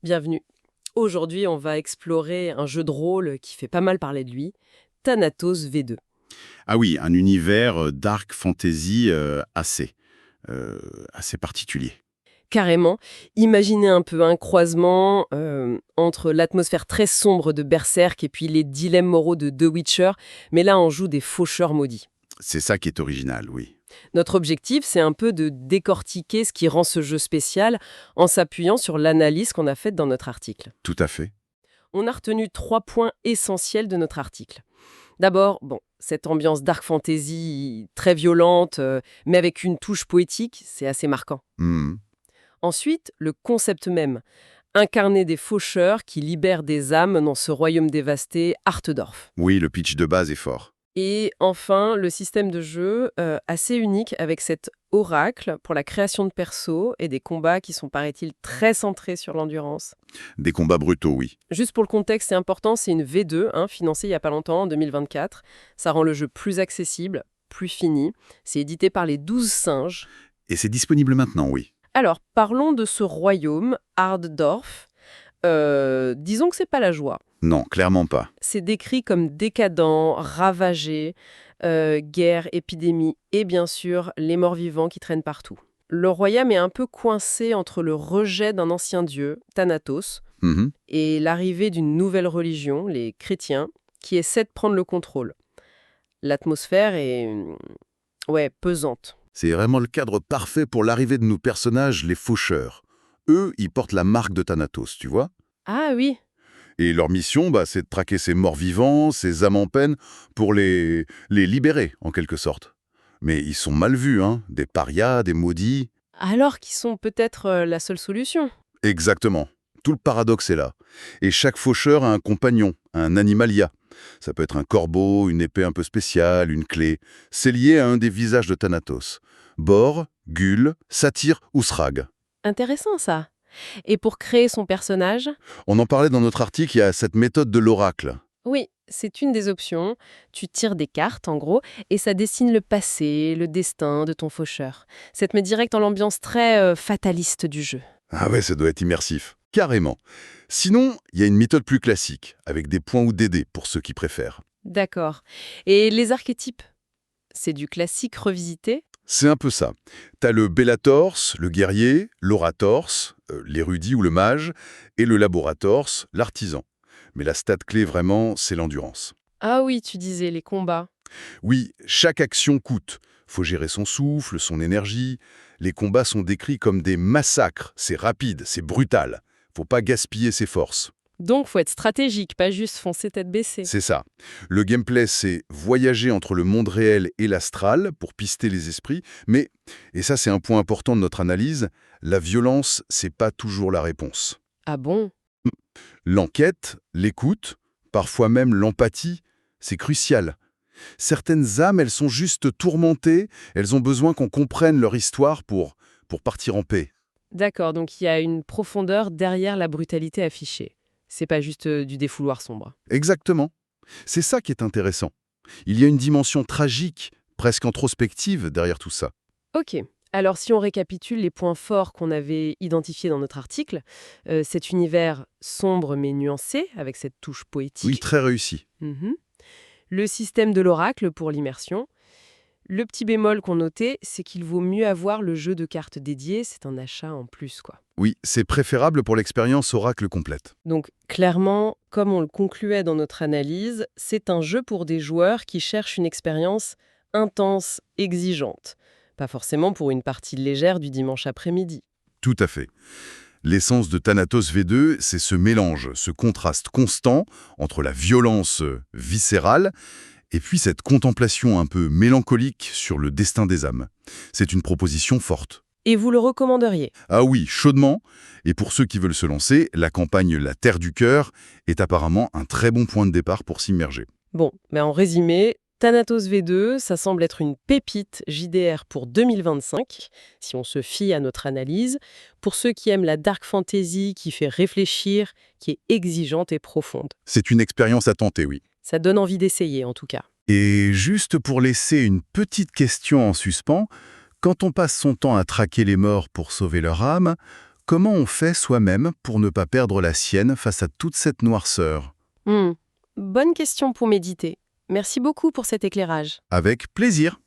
Bienvenue. Aujourd'hui, on va explorer un jeu de rôle qui fait pas mal parler de lui, Thanatos V2. Ah oui, un univers dark fantasy assez particulier. Carrément, imaginez un peu un croisement entre l'atmosphère très sombre de Berserk et puis les dilemmes moraux de The Witcher, mais là on joue des faucheurs maudits. C'est ça qui est original, oui. Notre objectif, c'est un peu de décortiquer ce qui rend ce jeu spécial en s'appuyant sur l'analyse qu'on a faite dans notre article. Tout à fait. On a retenu 3 points essentiels de notre article. D'abord, cette ambiance dark fantasy très violente, mais avec une touche poétique, c'est assez marquant. Mhm. Ensuite, le concept même, incarner des faucheurs qui libèrent des âmes dans ce royaume dévasté, Artedorf. Oui, le pitch de base est fort. Et enfin, le système de jeu, assez unique avec cet oracle pour la création de persos et des combats qui sont, paraît-il, très centrés sur l'endurance. Des combats brutaux, oui. Juste pour le contexte, c'est important, c'est une V2, financée il n'y a pas longtemps, en 2024. Ça rend le jeu plus accessible, plus fini. C'est édité par les 12 singes. Et c'est disponible maintenant, oui. Alors, parlons de ce royaume, Artdorf. Disons que c'est pas la joie. Non, clairement pas. C'est décrit comme décadent, ravagé, guerre, épidémie et bien sûr les morts-vivants qui traînent partout. Le royaume est un peu coincé entre le rejet d'un ancien dieu, Thanatos, Mhm. et l'arrivée d'une nouvelle religion, les chrétiens, qui essaie de prendre le contrôle. L'atmosphère est, pesante. C'est vraiment le cadre parfait pour l'arrivée de nos personnages, les faucheurs. Eux, ils portent la marque de Thanatos, tu vois. Ah oui, Et leur mission, c'est de traquer ces morts-vivants, ces âmes en peine, pour les libérer, en quelque sorte. Mais ils sont mal vus, hein. Des parias, des maudits. alors qu'ils sont peut-être la seule solution. Exactement. Tout le paradoxe est là. Et chaque faucheur a un compagnon, un animalia. Ça peut être un corbeau, une épée un peu spéciale, une clé. C'est lié à un des visages de Thanatos. Bor, Gul, Satyr ou Srag. Intéressant ça. Et pour créer son personnage, On en parlait dans notre article, il y a cette méthode de l'oracle. oui, c'est une des options. Tu tires des cartes, en gros, et ça dessine le passé, le destin de ton faucheur. Ça te met direct dans l'ambiance très fataliste du jeu. Ah ouais, ça doit être immersif. Carrément. Sinon, il y a une méthode plus classique, avec des points ou des dés pour ceux qui préfèrent. D'accord. Et les archétypes, c'est du classique revisité. C'est un peu ça. T'as le Bellators, le guerrier, l'Orators, l'érudit ou le mage, et le Laborators, l'artisan. Mais la stat clé vraiment, c'est l'endurance. Ah oui, tu disais les combats. Oui, chaque action coûte. Faut gérer son souffle, son énergie. Les combats sont décrits comme des massacres. C'est rapide, c'est brutal. Faut pas gaspiller ses forces. Donc, faut être stratégique, pas juste foncer tête baissée. C'est ça. Le gameplay, c'est voyager entre le monde réel et l'astral pour pister les esprits. Mais, et ça c'est un point important de notre analyse, la violence, c'est pas toujours la réponse. Ah bon? L'enquête, l'écoute, parfois même l'empathie, c'est crucial. Certaines âmes, elles sont juste tourmentées, elles ont besoin qu'on comprenne leur histoire pour partir en paix. D'accord, donc il y a une profondeur derrière la brutalité affichée. C'est pas juste du défouloir sombre. Exactement. C'est ça qui est intéressant. Il y a une dimension tragique, presque introspective derrière tout ça. Ok. Alors, si on récapitule les points forts qu'on avait identifiés dans notre article, cet univers sombre mais nuancé, avec cette touche Oui, poétique. très réussi. Mhm. Le système de l'oracle pour l'immersion. Le petit bémol qu'on notait, c'est qu'il vaut mieux avoir le jeu de cartes dédié, c'est un achat en plus, quoi. Oui, c'est préférable pour l'expérience oracle complète. Donc, clairement, comme on le concluait dans notre analyse, c'est un jeu pour des joueurs qui cherchent une expérience intense, exigeante. Pas forcément pour une partie légère du dimanche après-midi. Tout à fait. L'essence de Thanatos V2, c'est ce mélange, ce contraste constant entre la violence viscérale et puis cette contemplation un peu mélancolique sur le destin des âmes. C'est une proposition forte. Et vous le recommanderiez? Ah oui, chaudement. Et pour ceux qui veulent se lancer, la campagne La Terre du Cœur est apparemment un très bon point de départ pour s'immerger. Bon, mais en résumé, Thanatos V2, ça semble être une pépite JDR pour 2025, si on se fie à notre analyse, pour ceux qui aiment la dark fantasy qui fait réfléchir, qui est exigeante et profonde. C'est une expérience à tenter, oui. Ça donne envie d'essayer, en tout cas. Et juste pour laisser une petite question en suspens, quand on passe son temps à traquer les morts pour sauver leur âme, comment on fait soi-même pour ne pas perdre la sienne face à toute cette noirceur? Hmm. Bonne question pour méditer. Merci beaucoup pour cet éclairage. Avec plaisir.